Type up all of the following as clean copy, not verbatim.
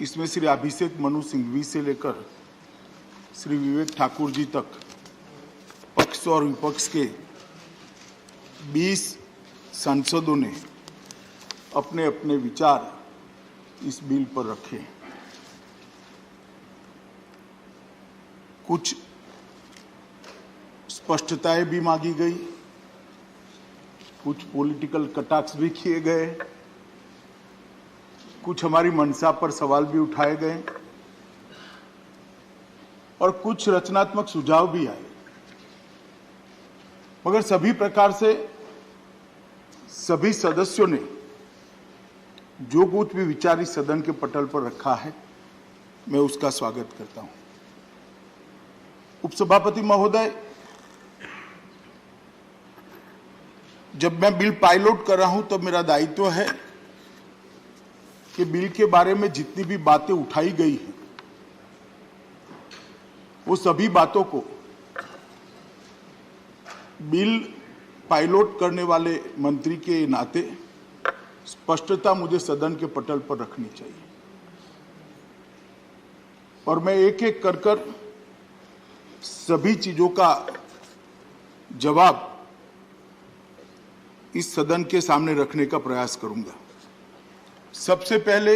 इसमें श्री अभिषेक मनु सिंघवी से लेकर श्री विवेक ठाकुर जी तक पक्ष और विपक्ष के 20 सांसदों ने अपने अपने विचार इस बिल पर रखे। कुछ स्पष्टताएं भी मांगी गई, कुछ पॉलिटिकल कटाक्ष भी किए गए, कुछ हमारी मंशा पर सवाल भी उठाए गए और कुछ रचनात्मक सुझाव भी आए। मगर सभी प्रकार से सभी सदस्यों ने जो कुछ भी विचार इस सदन के पटल पर रखा है, मैं उसका स्वागत करता हूं। उपसभापति महोदय, जब मैं बिल पायलट कर रहा हूं तब मेरा दायित्व है कि बिल के बारे में जितनी भी बातें उठाई गई हैं वो सभी बातों को बिल पायलट करने वाले मंत्री के नाते स्पष्टता मुझे सदन के पटल पर रखनी चाहिए और मैं एक एक कर सभी चीजों का जवाब इस सदन के सामने रखने का प्रयास करूंगा। सबसे पहले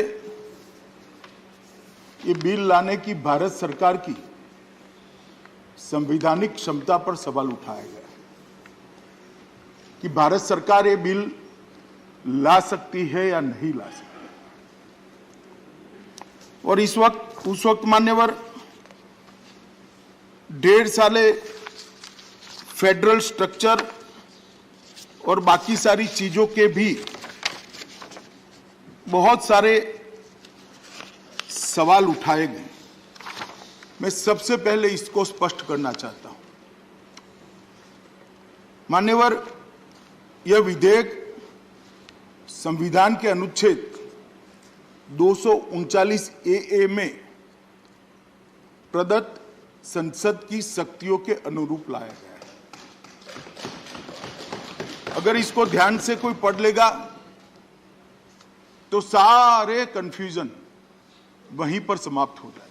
ये बिल लाने की भारत सरकार की संवैधानिक क्षमता पर सवाल उठाया गया कि भारत सरकार ये बिल ला सकती है या नहीं ला सकती। और उस वक्त मान्यवर 1.5 साले फेडरल स्ट्रक्चर और बाकी सारी चीजों के भी बहुत सारे सवाल उठाए गए। मैं सबसे पहले इसको स्पष्ट करना चाहता हूं। मान्यवर, यह विधेयक संविधान के अनुच्छेद 239 ए में प्रदत्त संसद की शक्तियों के अनुरूप लाया गया है। अगर इसको ध्यान से कोई पढ़ लेगा तो सारे कंफ्यूजन वहीं पर समाप्त हो जाए।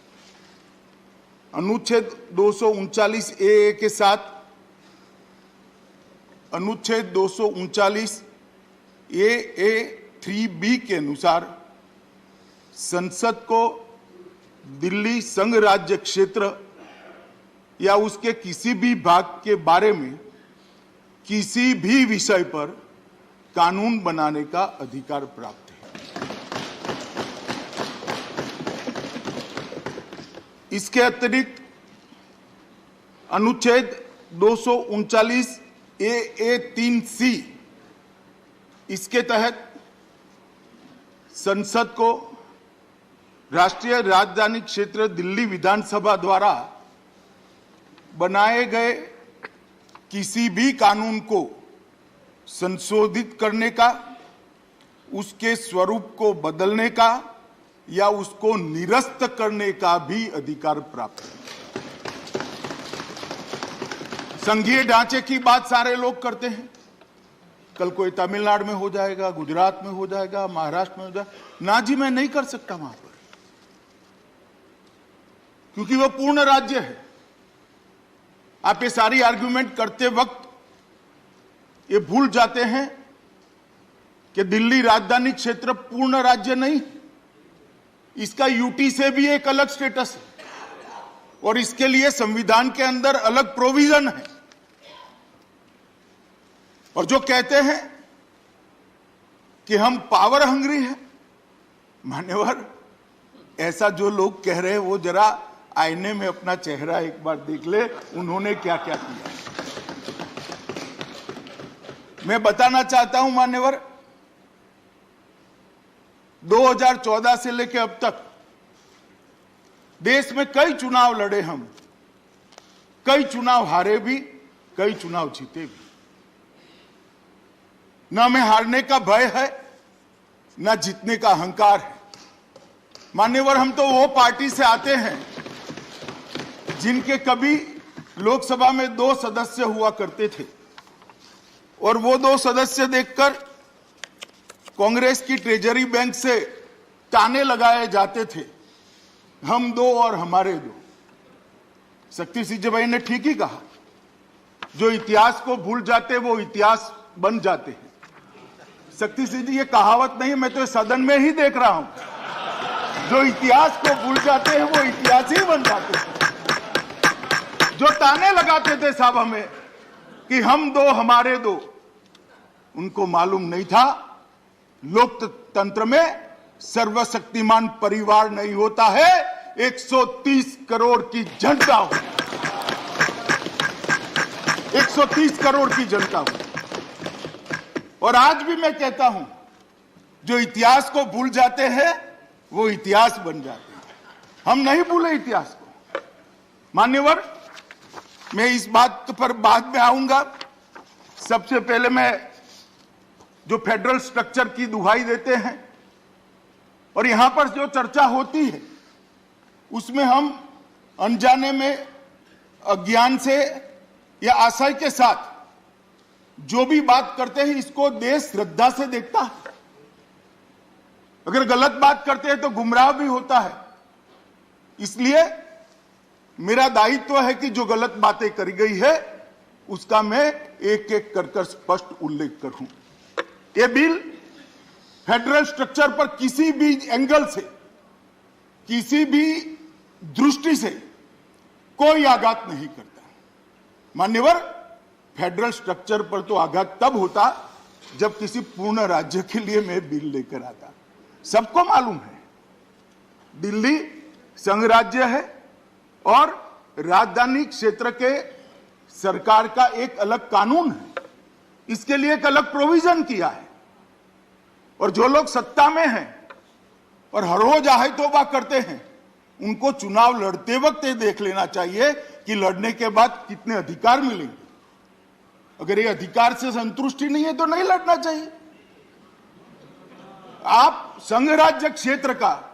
अनुच्छेद 239 ए के साथ अनुच्छेद 239 ए 3B के अनुसार संसद को दिल्ली संघ राज्य क्षेत्र या उसके किसी भी भाग के बारे में किसी भी विषय पर कानून बनाने का अधिकार प्राप्त है। इसके अतिरिक्त अनुच्छेद 239 ए 3C, इसके तहत संसद को राष्ट्रीय राजधानी क्षेत्र दिल्ली विधानसभा द्वारा बनाए गए किसी भी कानून को संशोधित करने का, उसके स्वरूप को बदलने का या उसको निरस्त करने का भी अधिकार प्राप्त है। संघीय ढांचे की बात सारे लोग करते हैं। कल कोई तमिलनाडु में हो जाएगा, गुजरात में हो जाएगा, महाराष्ट्र में हो जाएगा। ना जी, मैं नहीं कर सकता वहां पर, क्योंकि वह पूर्ण राज्य है। आप ये सारी आर्ग्यूमेंट करते वक्त ये भूल जाते हैं कि दिल्ली राजधानी क्षेत्र पूर्ण राज्य नहीं, इसका यूटी से भी एक अलग स्टेटस है और इसके लिए संविधान के अंदर अलग प्रोविजन है। और जो कहते हैं कि हम पावर हंग्री हैं, मान्यवर, ऐसा जो लोग कह रहे हैं वो जरा आईने में अपना चेहरा एक बार देख ले, उन्होंने क्या क्या किया। मैं बताना चाहता हूं मान्यवर, 2014 से लेकर अब तक देश में कई चुनाव लड़े हम, कई चुनाव हारे भी, कई चुनाव जीते भी। ना हमें हारने का भय है, ना जीतने का अहंकार है। मान्यवर, हम तो वो पार्टी से आते हैं जिनके कभी लोकसभा में 2 सदस्य हुआ करते थे और वो 2 सदस्य देखकर कांग्रेस की ट्रेजरी बैंक से ताने लगाए जाते थे हम दो और हमारे दो। शक्ति सिंह भाई ने ठीक ही कहा, जो इतिहास को भूल जाते वो इतिहास बन जाते हैं। शक्ति सिंह जी, ये कहावत नहीं है, मैं तो सदन में ही देख रहा हूं। जो इतिहास को भूल जाते हैं वो इतिहास ही बन जाते हैं। जो ताने लगाते थे साहब हमें कि हम दो हमारे दो, उनको मालूम नहीं था लोकतंत्र में सर्वशक्तिमान परिवार नहीं होता है, 130 करोड़ की जनता हो, 130 करोड़ की जनता हो। और आज भी मैं कहता हूं, जो इतिहास को भूल जाते हैं वो इतिहास बन जाते हैं। हम नहीं भूले इतिहास को। मान्यवर, मैं इस बात पर बाद में आऊंगा। सबसे पहले मैं जो फेडरल स्ट्रक्चर की दुहाई देते हैं और यहां पर जो चर्चा होती है उसमें हम अनजाने में, अज्ञान से या आशय के साथ जो भी बात करते हैं, इसको देश श्रद्धा से देखता है। अगर गलत बात करते हैं तो गुमराह भी होता है। इसलिए मेरा दायित्व है कि जो गलत बातें करी गई है उसका मैं एक एक कर स्पष्ट उल्लेख करूं। यह बिल फेडरल स्ट्रक्चर पर किसी भी एंगल से, किसी भी दृष्टि से कोई आघात नहीं करता। मान्यवर, फेडरल स्ट्रक्चर पर तो आघात तब होता जब किसी पूर्ण राज्य के लिए मैं बिल लेकर आता। सबको मालूम है दिल्ली संघ राज्य है और राजधानी क्षेत्र के सरकार का एक अलग कानून है, इसके लिए एक अलग प्रोविजन किया है। और जो लोग सत्ता में हैं और हर रोज आहे तौबा करते हैं, उनको चुनाव लड़ते वक्त ये देख लेना चाहिए कि लड़ने के बाद कितने अधिकार मिलेंगे। अगर ये अधिकार से संतुष्टि नहीं है तो नहीं लड़ना चाहिए। आप संघ राज्य क्षेत्र का,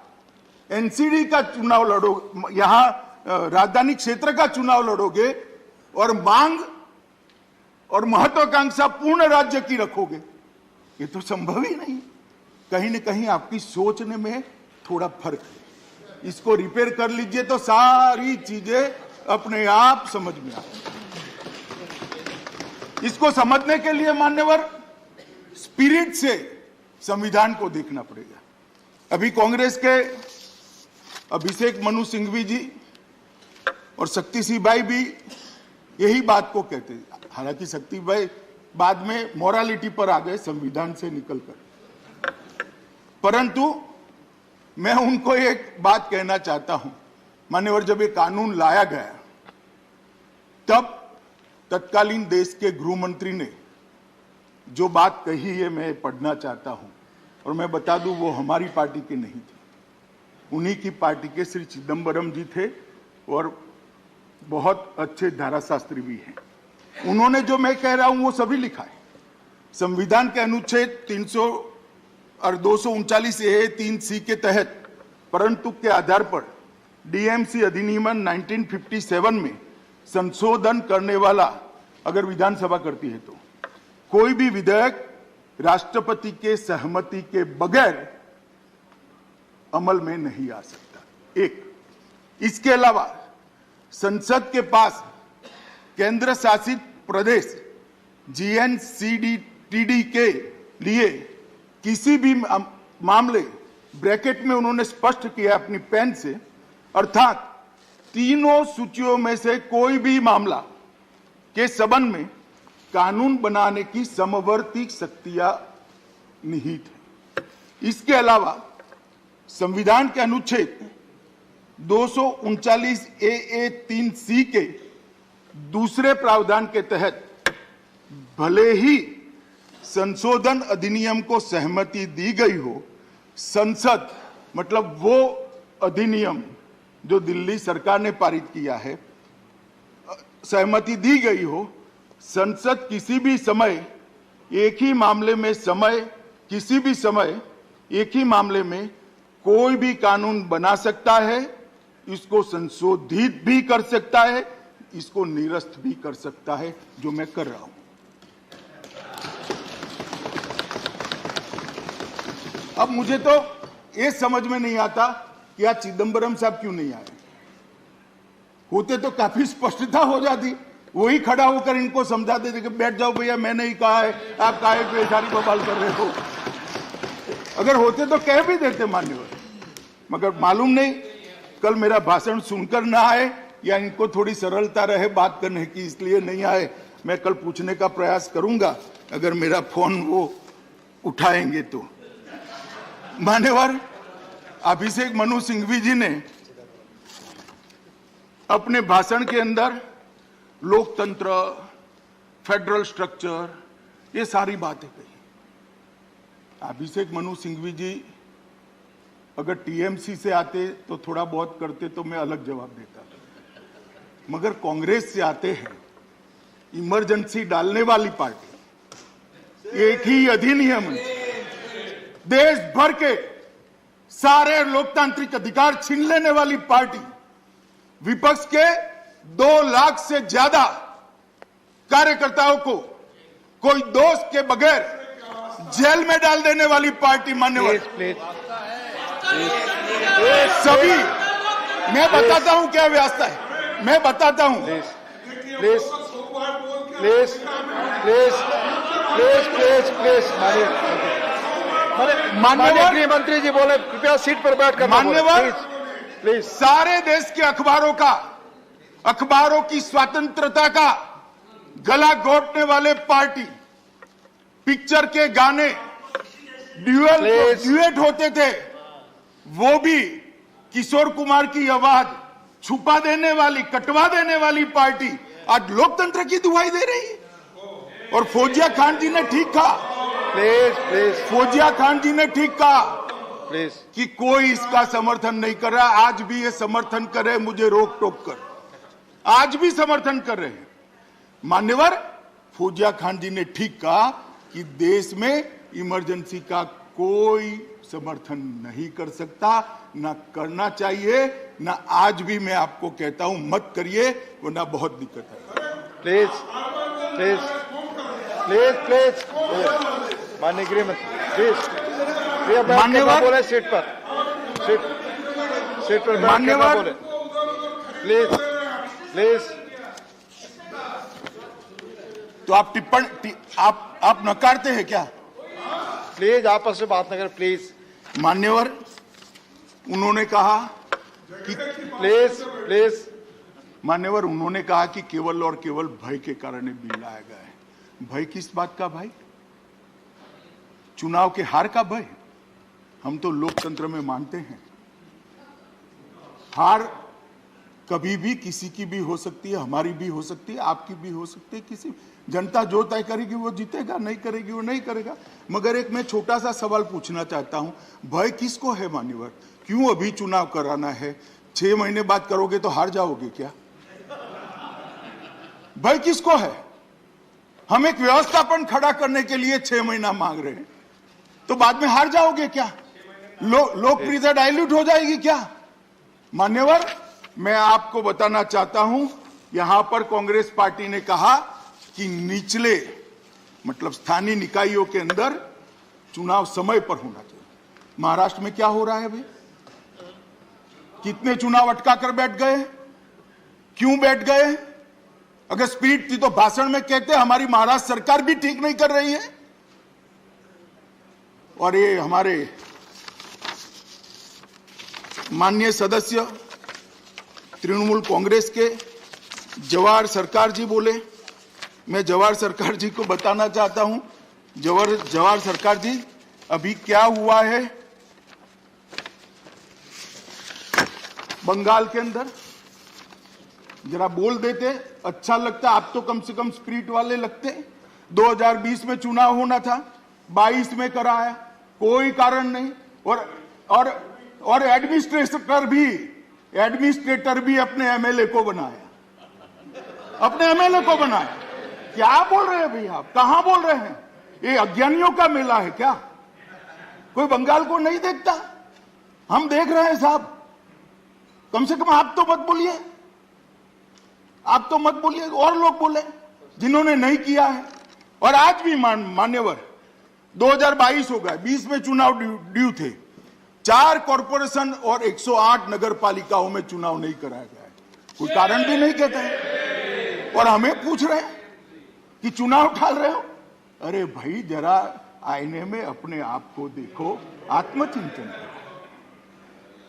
एनसीडी का चुनाव लड़ो, यहां राजधानी क्षेत्र का चुनाव लड़ोगे और मांग और महत्वाकांक्षा पूर्ण राज्य की रखोगे, ये तो संभव ही नहीं। कहीं न कहीं आपकी सोचने में थोड़ा फर्क है। इसको रिपेयर कर लीजिए तो सारी चीजें अपने आप समझ में आती। इसको समझने के लिए मान्यवर स्पिरिट से संविधान को देखना पड़ेगा। अभी कांग्रेस के अभिषेक मनु सिंघवी जी और शक्ति सिंह भाई भी यही बात को कहते हैं। हालांकि शक्ति भाई बाद में मोरालिटी पर आ गए संविधान से निकलकर, परंतु मैं उनको एक बात कहना चाहता हूं। मान्यवर, जब ये कानून लाया गया तब तत्कालीन देश के गृह मंत्री ने जो बात कही है मैं पढ़ना चाहता हूं। और मैं बता दूं, वो हमारी पार्टी के नहीं थे, उन्हीं की पार्टी के श्री चिदंबरम जी थे और बहुत अच्छे धाराशास्त्री भी हैं। उन्होंने जो मैं कह रहा हूं वो सभी लिखा है। संविधान के अनुच्छेद 300 और 239 ए 3C के तहत परंतु के आधार पर डीएमसी अधिनियम 1957 में संशोधन करने वाला अगर विधानसभा करती है तो कोई भी विधेयक राष्ट्रपति के सहमति के बगैर अमल में नहीं आ सकता। एक, इसके अलावा संसद के पास केंद्र शासित प्रदेश GNCDTD के लिए किसी भी मामले, ब्रैकेट में उन्होंने स्पष्ट किया अपनी पेन से, अर्थात तीनों सूचियों में से कोई भी मामला के संबंध में कानून बनाने की समवर्ती शक्तियां निहित है। इसके अलावा संविधान के अनुच्छेद 239 ए 3C के दूसरे प्रावधान के तहत भले ही संशोधन अधिनियम को सहमति दी गई हो, संसद मतलब वो अधिनियम जो दिल्ली सरकार ने पारित किया है, सहमति दी गई हो, संसद किसी भी समय एक ही मामले में किसी भी समय एक ही मामले में कोई भी कानून बना सकता है, इसको संशोधित भी कर सकता है, इसको निरस्त भी कर सकता है, जो मैं कर रहा हूं। अब मुझे तो ये समझ में नहीं आता कि आज चिदंबरम साहब क्यों नहीं आए। होते तो काफी स्पष्टता हो जाती, वही खड़ा होकर इनको समझा देते कि बैठ जाओ भैया, मैंने ही कहा है, आप काहे बेचारी बवाल कर रहे हो। अगर होते तो कह भी देते मान्यवर, मगर मालूम नहीं कल मेरा भाषण सुनकर ना आए या इनको थोड़ी सरलता रहे बात करने की, इसलिए नहीं आए। मैं कल पूछने का प्रयास करूंगा अगर मेरा फोन वो उठाएंगे तो। मान्यवर अभिषेक मनु सिंघवी जी ने अपने भाषण के अंदर लोकतंत्र, फेडरल स्ट्रक्चर, ये सारी बातें कही। अभिषेक मनु सिंघवी जी अगर टीएमसी से आते तो थोड़ा बहुत करते तो मैं अलग जवाब देता, मगर कांग्रेस से आते हैं, इमरजेंसी डालने वाली पार्टी, एक ही अधिनियम देश भर के सारे लोकतांत्रिक अधिकार छीन लेने वाली पार्टी, विपक्ष के 2 लाख से ज्यादा कार्यकर्ताओं को कोई दोष के बगैर जेल में डाल देने वाली पार्टी। मान्यवर सभी, मैं बताता हूं क्या व्यवस्था है, मैं बताता हूं। माननीय गृह मंत्री जी बोले, कृपया सीट पर बैठकर। मान्यवर प्लीज, सारे देश के अखबारों की स्वतंत्रता का गला घोटने वाले पार्टी, पिक्चर के गाने ड्यूएट होते थे, वो भी किशोर कुमार की आवाज छुपा देने वाली, कटवा देने वाली पार्टी आज लोकतंत्र की दुहाई दे रही है। और फौजिया खान जी ने ठीक कहा, प्लीज फौजिया खान जी ने ठीक कहा प्लीज कि कोई इसका समर्थन नहीं कर रहा। आज भी ये समर्थन कर रहे, मुझे रोक टोक कर, आज भी समर्थन कर रहे हैं। मान्यवर फौजिया खान जी ने ठीक कहा कि देश में इमरजेंसी का कोई समर्थन नहीं कर सकता, ना करना चाहिए, ना आज भी मैं आपको कहता हूं मत करिए, वरना बहुत दिक्कत है। प्लीज प्लीज प्लीज प्लीज माननीय गृह मंत्री प्लीज, मान्यवर बोले सीट पर मान्यवर बोले, प्लीज प्लीज। तो आप टिप्पणी आप नकारते हैं क्या? प्लीज आपस में बात न करें प्लीज। मान्यवर उन्होंने कहा कि प्लीज मान्यवर उन्होंने कहा कि केवल और केवल भय के कारण बिल लाया गया है। भय किस बात का भय? चुनाव के हार का भय? हम तो लोकतंत्र में मानते हैं हार कभी भी किसी की भी हो सकती है, हमारी भी हो सकती है, आपकी भी हो सकती है, किसी जनता जो तय करेगी वो जीतेगा, नहीं करेगी वो नहीं करेगा। मगर एक मैं छोटा सा सवाल पूछना चाहता हूं, भय किसको है मान्यवर? क्यों अभी चुनाव कराना है? 6 महीने बाद करोगे तो हार जाओगे क्या? भय किसको है? हम एक व्यवस्थापन खड़ा करने के लिए 6 महीना मांग रहे हैं, तो बाद में हार जाओगे क्या? लोकप्रियता डाइल्यूट हो जाएगी क्या? मान्यवर मैं आपको बताना चाहता हूं, यहां पर कांग्रेस पार्टी ने कहा कि निचले मतलब स्थानीय निकायों के अंदर चुनाव समय पर होना चाहिए। महाराष्ट्र में क्या हो रहा है भाई? कितने चुनाव अटका कर बैठ गए? क्यों बैठ गए? अगर स्पीड थी तो भाषण में कहते हमारी महाराष्ट्र सरकार भी ठीक नहीं कर रही है। और ये हमारे माननीय सदस्य तृणमूल कांग्रेस के जवाहर सरकार जी बोले, मैं जवाहर सरकार जी को बताना चाहता हूं, जवाहर सरकार जी अभी क्या हुआ है बंगाल के अंदर, जरा बोल देते अच्छा लगता। आप तो कम से कम स्पिरिट वाले लगते। 2020 में चुनाव होना था, 22 में कराया, कोई कारण नहीं। और एडमिनिस्ट्रेटर भी अपने एमएलए को बनाया, क्या बोल रहे हैं भैया आप? कहां बोल रहे हैं? ये अज्ञानियों का मेला है क्या? कोई बंगाल को नहीं देखता? हम देख रहे हैं साहब। कम से कम आप तो मत बोलिए, और लोग बोले जिन्होंने नहीं किया है। और आज भी मान्यवर 2022 हो गया, 20 में चुनाव ड्यू थे, 4 कॉरपोरेशन और 108 नगर पालिकाओं में चुनाव नहीं कराया गया है, कोई कारण भी नहीं कहता है। और हमें पूछ रहे हैं कि चुनाव ठाल रहे हो। अरे भाई, जरा आईने में अपने आप को देखो, आत्मचिंतन करो।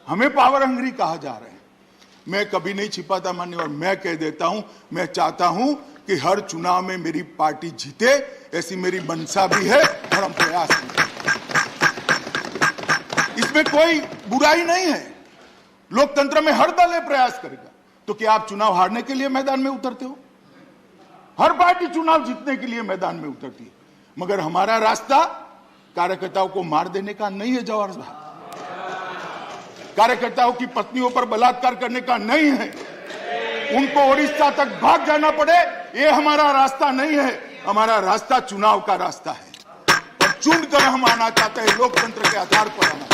हमें पावर हंग्री कहा जा रहा है। मैं कभी नहीं छिपाता मान्यवर, मैं कह देता हूं, मैं चाहता हूं कि हर चुनाव में मेरी पार्टी जीते, ऐसी मेरी मंशा भी है और हम प्रयास करते हैं। इसमें कोई बुराई नहीं है। लोकतंत्र में हर दल प्रयास करेगा। तो क्या आप चुनाव हारने के लिए मैदान में उतरते हो? हर पार्टी चुनाव जीतने के लिए मैदान में उतरती है, मगर हमारा रास्ता कार्यकर्ताओं को मार देने का नहीं है जवाहर साहब, कार्यकर्ताओं की पत्नियों पर बलात्कार करने का नहीं है, उनको ओडिशा तक भाग जाना पड़े, ये हमारा रास्ता नहीं है। हमारा रास्ता चुनाव का रास्ता है और चुन कर हम आना चाहते हैं, लोकतंत्र के आधार पर आना।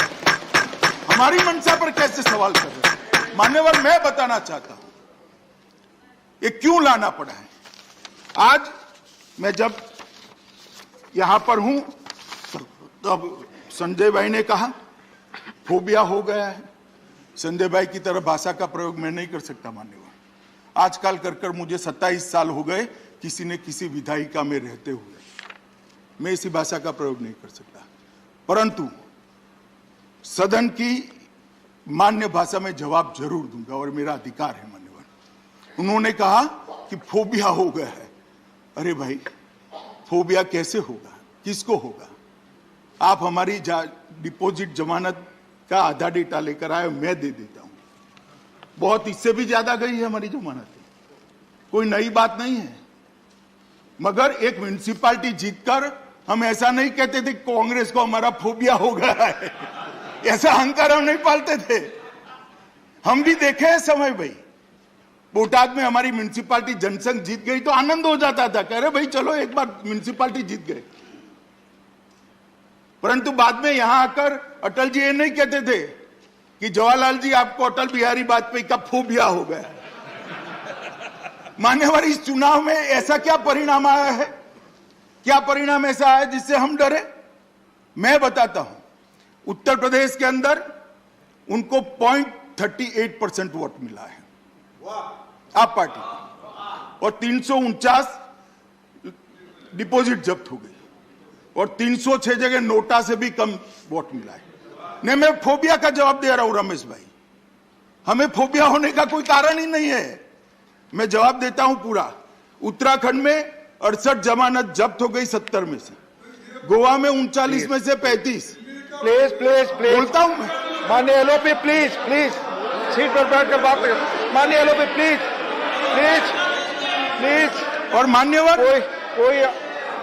हमारी मंशा पर कैसे सवाल कर रहे हैं मान्यवर? मैं बताना चाहता हूं ये क्यों लाना पड़ा है। आज मैं जब यहां पर हूं तब संजय भाई ने कहा फोबिया हो गया है। संजय भाई की तरह भाषा का प्रयोग मैं नहीं कर सकता मान्यवर। आजकल कर मुझे 27 साल हो गए किसी ने किसी विधायिका में रहते हुए, मैं इसी भाषा का प्रयोग नहीं कर सकता, परंतु सदन की मान्य भाषा में जवाब जरूर दूंगा और मेरा अधिकार है मान्यवर। उन्होंने कहा कि फोबिया हो गया है। अरे भाई, फोबिया कैसे होगा, किसको होगा? आप हमारी डिपॉजिट जमानत का आधा डेटा लेकर आए, मैं दे देता हूं। बहुत इससे भी ज्यादा गई है हमारी जमानत, कोई नई बात नहीं है। मगर एक म्युनिसिपैलिटी जीतकर हम ऐसा नहीं कहते थे कांग्रेस को हमारा फोबिया हो गया है, ऐसा अहंकार हम नहीं पालते थे। हम भी देखे हैं समय भाई, बोटाद में हमारी म्युनिसिपैलिटी जनसंघ जीत गई तो आनंद हो जाता था, कह रहे भाई चलो एक बार म्युनिसिपैलिटी जीत गए। परंतु बाद में यहां आकर अटल जी ये नहीं कहते थे कि जवाहरलाल जी आपको अटल बिहारी वाजपेयी का फोबिया हो गया। मान्यवर, इस चुनाव में ऐसा क्या परिणाम आया है, क्या परिणाम ऐसा आया जिससे हम डरे? मैं बताता हूं। उत्तर प्रदेश के अंदर उनको 0.38% वोट मिला है आप पार्टी को, और 349 डिपॉजिट जब्त हो गई और 306 जगह नोटा से भी कम वोट मिला है। नहीं, मैं फोबिया का जवाब दे रहा हूं रमेश भाई, हमें फोबिया होने का कोई कारण ही नहीं है। मैं जवाब देता हूं पूरा। उत्तराखंड में 68 जमानत जब्त हो गई 70 में से, गोवा में 39 में से 35। प्लीज प्लीज प्लीज बोलता हूं मैं। माननीय एलओपी प्लीज प्लीज सीट पर बैठकर बात करें। माननीय एलओपी प्लीज प्लीज प्लीज। और मान्यवर, कोई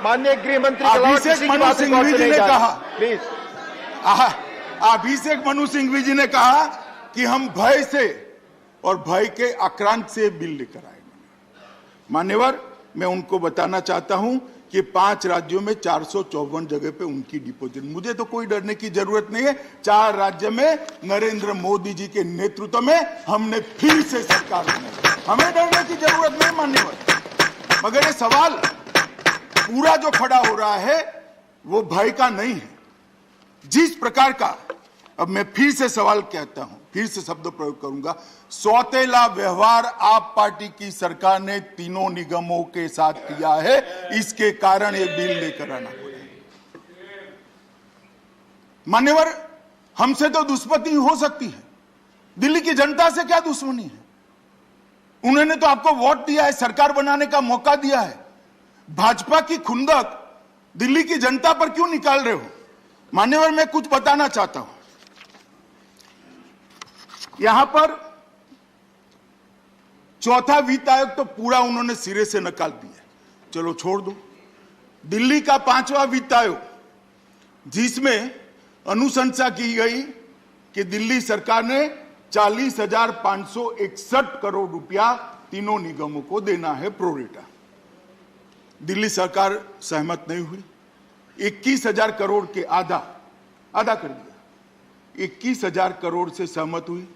माननीय गृह मंत्री अभिषेक मनु सिंघवी जी ने कहा, प्लीज, अभिषेक मनु सिंघवी जी ने कहा कि हम भय से और भय के आक्रांत से बिल लेकर आएंगे। मान्यवर, मैं उनको बताना चाहता हूं कि 5 राज्यों में 454 जगह पे उनकी डिपॉजिट, मुझे तो कोई डरने की जरूरत नहीं है। 4 राज्य में नरेंद्र मोदी जी के नेतृत्व में हमने फिर से सरकार बनाई, हमें डरने की जरूरत नहीं मान्यवर। मगर ये सवाल पूरा जो खड़ा हो रहा है वो भय का नहीं है। जिस प्रकार का, अब मैं फिर से सवाल कहता हूं, फिर से शब्द प्रयोग करूंगा, सौतेला व्यवहार आप पार्टी की सरकार ने तीनों निगमों के साथ किया है, इसके कारण ये बिल लेकर आना पड़ा। मान्यवर, हमसे तो दुश्मनी हो सकती है, दिल्ली की जनता से क्या दुश्मनी है? उन्होंने तो आपको वोट दिया है, सरकार बनाने का मौका दिया है। भाजपा की खुंदक दिल्ली की जनता पर क्यों निकाल रहे हो? मान्यवर, मैं कुछ बताना चाहता हूं। यहां पर चौथा वित्त आयोग तो पूरा उन्होंने सिरे से निकाल दिया, चलो छोड़ दो। दिल्ली का 5वां वित्त आयोग, जिसमें अनुशंसा की गई कि दिल्ली सरकार ने 40,561 करोड़ रुपया तीनों निगमों को देना है प्रोरेटा। दिल्ली सरकार सहमत नहीं हुई, 21,000 करोड़ के आधा कर दिया। 21,000 करोड़ से सहमत हुई,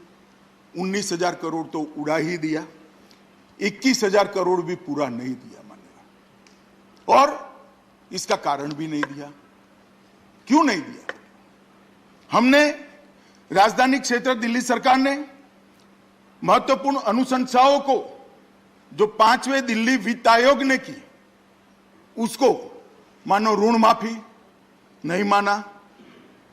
19,000 करोड़ तो उड़ा ही दिया, 21,000 करोड़ भी पूरा नहीं दिया मान्यवर, और इसका कारण भी नहीं दिया। क्यों नहीं दिया? हमने राजधानी क्षेत्र दिल्ली सरकार ने महत्वपूर्ण अनुशंसाओं को जो 5वें दिल्ली वित्त आयोग ने की, उसको मानो ऋण माफी नहीं माना,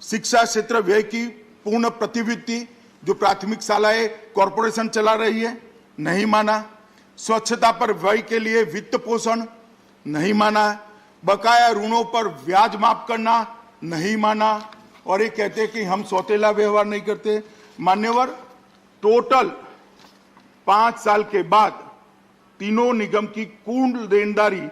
शिक्षा क्षेत्र व्यय की पूर्ण प्रतिवृत्ति जो प्राथमिक शालाएं कॉरपोरेशन चला रही है नहीं माना, स्वच्छता पर व्यय के लिए वित्त पोषण नहीं माना, बकाया ऋणों पर ब्याज माफ करना नहीं माना, और ये कहते हैं कि हम सौतेला व्यवहार नहीं करते। मान्यवर, टोटल 5 साल के बाद तीनों निगम की कुल देनदारी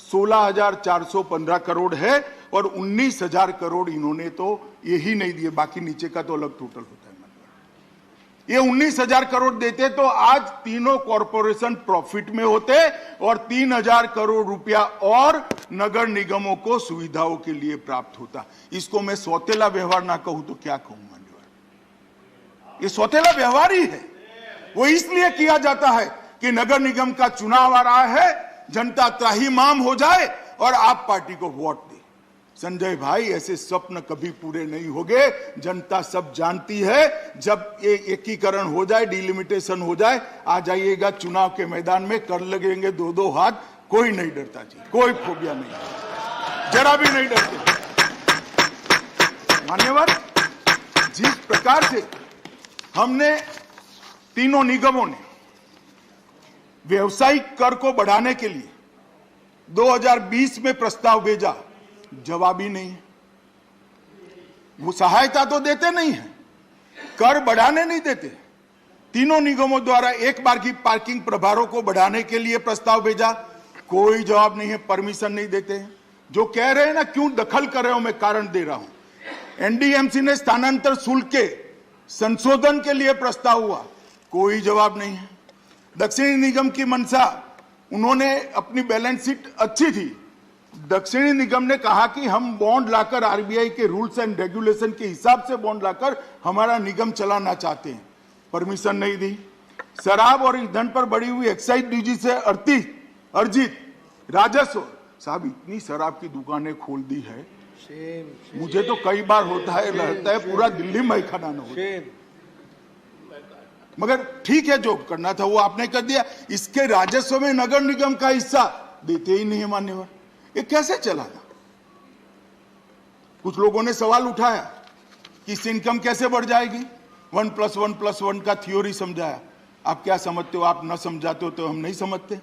16,415 करोड़ है और 19,000 करोड़ इन्होंने तो यही नहीं दिए, बाकी नीचे का तो अलग टोटल होता है। ये 19,000 करोड़ देते तो आज तीनों कॉरपोरेशन प्रॉफिट में होते और 3,000 करोड़ रुपया और नगर निगमों को सुविधाओं के लिए प्राप्त होता। इसको मैं सौतेला व्यवहार ना कहूं तो क्या कहूं मान्यवर? ये सौतेला व्यवहार ही है। वो इसलिए किया जाता है कि नगर निगम का चुनाव आ रहा है, जनता त्राहिमाम हो जाए और आप पार्टी को वोट दे। संजय भाई, ऐसे स्वप्न कभी पूरे नहीं होंगे। जनता सब जानती है, जब ये एकीकरण हो जाए, डिलिमिटेशन हो जाए, आ जाइएगा चुनाव के मैदान में, कर लगेंगे 2-2 हाथ, कोई नहीं डरता जी, कोई फोबिया नहीं, जरा भी नहीं डरते। मान्यवर, जिस प्रकार से हमने तीनों निगमों ने व्यवसायिक कर को बढ़ाने के लिए 2020 में प्रस्ताव भेजा, जवाब ही नहीं। वो सहायता तो देते नहीं है, कर बढ़ाने नहीं देते। तीनों निगमों द्वारा एक बार की पार्किंग प्रभारों को बढ़ाने के लिए प्रस्ताव भेजा, कोई जवाब नहीं है, परमिशन नहीं देते हैं। जो कह रहे हैं ना, क्यों दखल कर रहे हो, मैं कारण दे रहा हूं। एनडीएमसी ने स्थानांतर शुल्क के संशोधन के लिए प्रस्ताव हुआ, कोई जवाब नहीं है। दक्षिणी निगम की मंशा, उन्होंने अपनी बैलेंस शीट अच्छी थी, दक्षिणी निगम ने कहा कि हम बॉन्ड लाकर आरबीआई के रूल्स एंड रेगुलेशन के हिसाब से बॉन्ड लाकर हमारा निगम चलाना चाहते हैं, परमिशन नहीं दी। शराब और ईंधन पर बढ़ी हुई एक्साइज ड्यूटी से अर्जित राजस्व, साहब इतनी शराब की दुकानें खोल दी है, मुझे तो कई बार होता है, लगता है पूरा दिल्ली में खाना न हो, मगर ठीक है, जो करना था वो आपने कर दिया। इसके राजस्व में नगर निगम का हिस्सा देते ही नहीं है मान्यवर, ये कैसे चलाना? कुछ लोगों ने सवाल उठाया कि इससे इनकम कैसे बढ़ जाएगी, 1+1+1 का थ्योरी समझाया। आप क्या समझते हो? आप न समझाते हो तो हम नहीं समझते,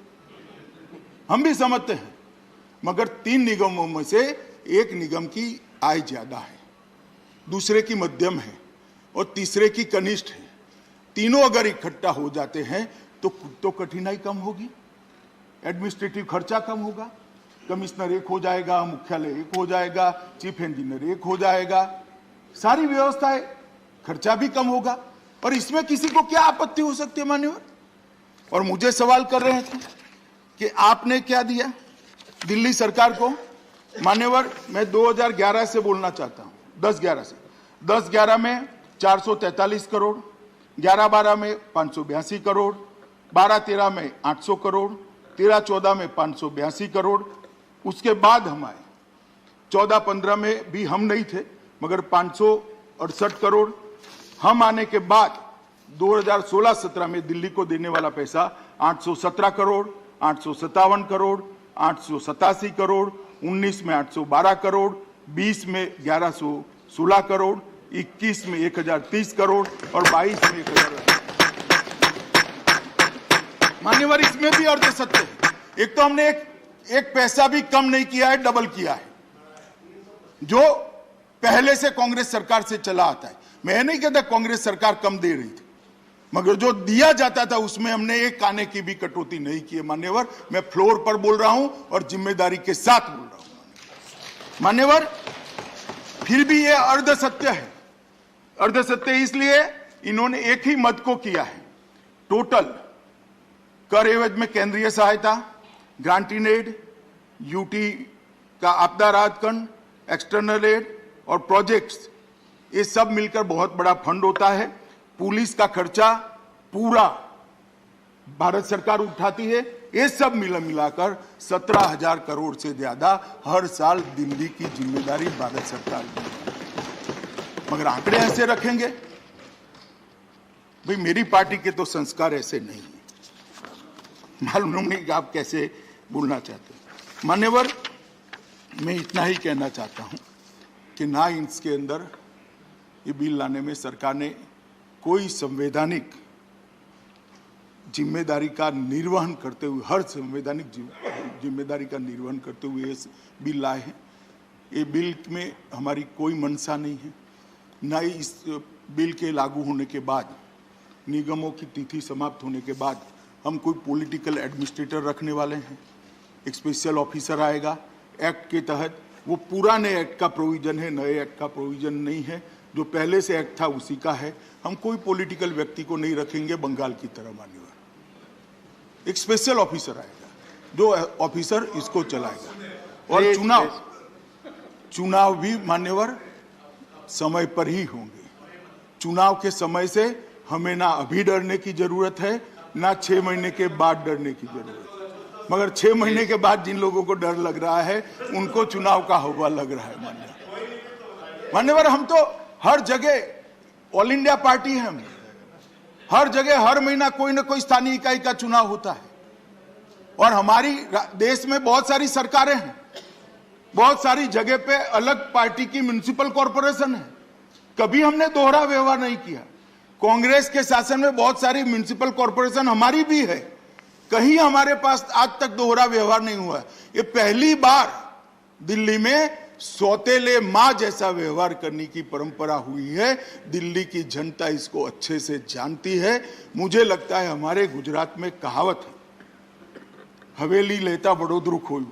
हम भी समझते हैं। मगर 3 निगमों में से एक निगम की आय ज्यादा है, दूसरे की मध्यम है और तीसरे की कनिष्ठ है। तीनों अगर इकट्ठा हो जाते हैं तो कठिनाई कम होगी, एडमिनिस्ट्रेटिव खर्चा कम होगा, कमिश्नर एक हो जाएगा, मुख्यालय एक हो जाएगा, चीफ इंजीनियर एक हो जाएगा, सारी व्यवस्थाएं, खर्चा भी कम होगा। और इसमें किसी को क्या आपत्ति हो सकती है मान्यवर? और मुझे सवाल कर रहे थे कि आपने क्या दिया दिल्ली सरकार को। मान्यवर, मैं 2011 से बोलना चाहता हूं, 10-11 से। 10-11 में 443 करोड़, 11-12 में 582 करोड़, 12-13 में 800 करोड़, 13-14 में 582 करोड़। उसके बाद हम आए, 14-15 में भी हम नहीं थे, मगर 568 करोड़। हम आने के बाद 2016-17 में दिल्ली को देने वाला पैसा 817 करोड़, 857 करोड़, 887 करोड़, 19 में 812 करोड़, 20 में 1116 करोड़, 21 में 1030 करोड़ और 22 में 1000। मान्यवर, इसमें भी अर्ध सत्य है। एक तो हमने एक पैसा भी कम नहीं किया है, डबल किया है, जो पहले से कांग्रेस सरकार से चला आता है। मैं नहीं कहता कांग्रेस सरकार कम दे रही थी, मगर जो दिया जाता था उसमें हमने एक आने की भी कटौती नहीं की है मान्यवर। मैं फ्लोर पर बोल रहा हूं और जिम्मेदारी के साथ बोल रहा हूं मान्यवर। फिर भी यह अर्ध सत्य है। अर्ध सत्य इसलिए इन्होंने एक ही मद को किया है। टोटल कर एवज में केंद्रीय सहायता, ग्रांट इन एड, यूटी का आपदा राहत फंड, एक्सटर्नल एड और प्रोजेक्ट्स, ये सब मिलकर बहुत बड़ा फंड होता है। पुलिस का खर्चा पूरा भारत सरकार उठाती है। ये सब मिलाकर 17,000 करोड़ से ज्यादा हर साल दिल्ली की जिम्मेदारी भारत सरकार की। मगर आंकड़े ऐसे रखेंगे भाई मेरी पार्टी के तो संस्कार ऐसे नहीं है, मालूम नहीं कि आप कैसे बोलना चाहते हैं। मान्यवर, मैं इतना ही कहना चाहता हूं कि ना इसके अंदर ये बिल लाने में सरकार ने कोई संवैधानिक जिम्मेदारी का निर्वहन करते हुए, हर संवैधानिक जिम्मेदारी का निर्वहन करते हुए इस बिल लाए हैं। ये बिल में हमारी कोई मंशा नहीं है, ना ही इस बिल के लागू होने के बाद, निगमों की तिथि समाप्त होने के बाद हम कोई पॉलिटिकल एडमिनिस्ट्रेटर रखने वाले हैं। एक स्पेशल ऑफिसर आएगा एक्ट के तहत, वो पुराने एक्ट का प्रोविजन है, नए एक्ट का प्रोविजन नहीं है। जो पहले से एक्ट था उसी का है। हम कोई पॉलिटिकल व्यक्ति को नहीं रखेंगे बंगाल की तरह। मान्यवर, एक स्पेशल ऑफिसर आएगा जो ऑफिसर इसको चलाएगा। और चुनाव भी मान्यवर समय पर ही होंगे। चुनाव के समय से हमें ना अभी डरने की जरूरत है, ना 6 महीने के बाद डरने की जरूरत है। मगर 6 महीने के बाद जिन लोगों को डर लग रहा है उनको चुनाव का हवा लग रहा है। मान्यवर, हम तो हर जगह ऑल इंडिया पार्टी है, हम हर जगह हर महीना कोई ना कोई स्थानीय इकाई का चुनाव होता है। और हमारी देश में बहुत सारी सरकारें हैं, बहुत सारी जगह पे अलग पार्टी की म्युनिसिपल कॉरपोरेशन है। कभी हमने दोहरा व्यवहार नहीं किया। कांग्रेस के शासन में बहुत सारी म्युनिसिपल कॉरपोरेशन हमारी भी है, कहीं हमारे पास आज तक दोहरा व्यवहार नहीं हुआ। ये पहली बार दिल्ली में सौतेले मां जैसा व्यवहार करने की परंपरा हुई है। दिल्ली की जनता इसको अच्छे से जानती है। मुझे लगता है हमारे गुजरात में कहावत है, हवेली लेता वडोदरू खोलू।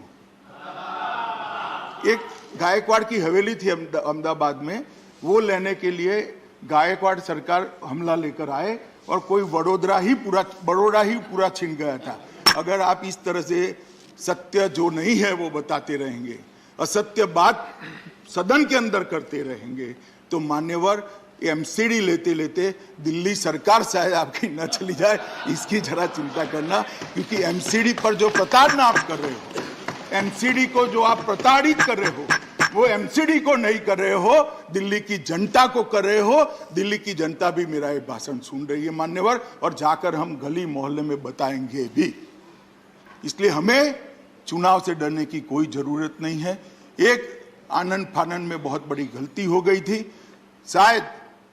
एक गायकवाड़ की हवेली थी अहमदाबाद में, वो लेने के लिए गायकवाड़ सरकार हमला लेकर आए और कोई बड़ोदरा ही पूरा छिन गया था। अगर आप इस तरह से सत्य जो नहीं है वो बताते रहेंगे, असत्य बात सदन के अंदर करते रहेंगे, तो मान्यवर एमसीडी लेते लेते दिल्ली सरकार शायद आपकी न चली जाए, इसकी जरा चिंता करना। क्योंकि एमसीडी पर जो प्रताड़ना आप कर रहे हो, एमसीडी को जो आप प्रताड़ित कर रहे हो, वो एमसीडी को नहीं कर रहे हो, दिल्ली की जनता को कर रहे हो। दिल्ली की जनता भी मेरा ये भाषण सुन रही है मान्यवर, और जाकर हम गली मोहल्ले में बताएंगे भी। इसलिए हमें चुनाव से डरने की कोई जरूरत नहीं है। एक आनंद फानंद में बहुत बड़ी गलती हो गई थी, शायद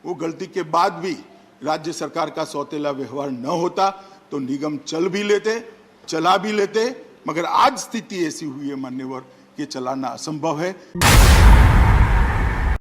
वो गलती के बाद भी राज्य सरकार का सौतेला व्यवहार न होता तो निगम चला भी लेते। मगर आज स्थिति ऐसी हुई है मान्यवर कि चलाना असंभव है।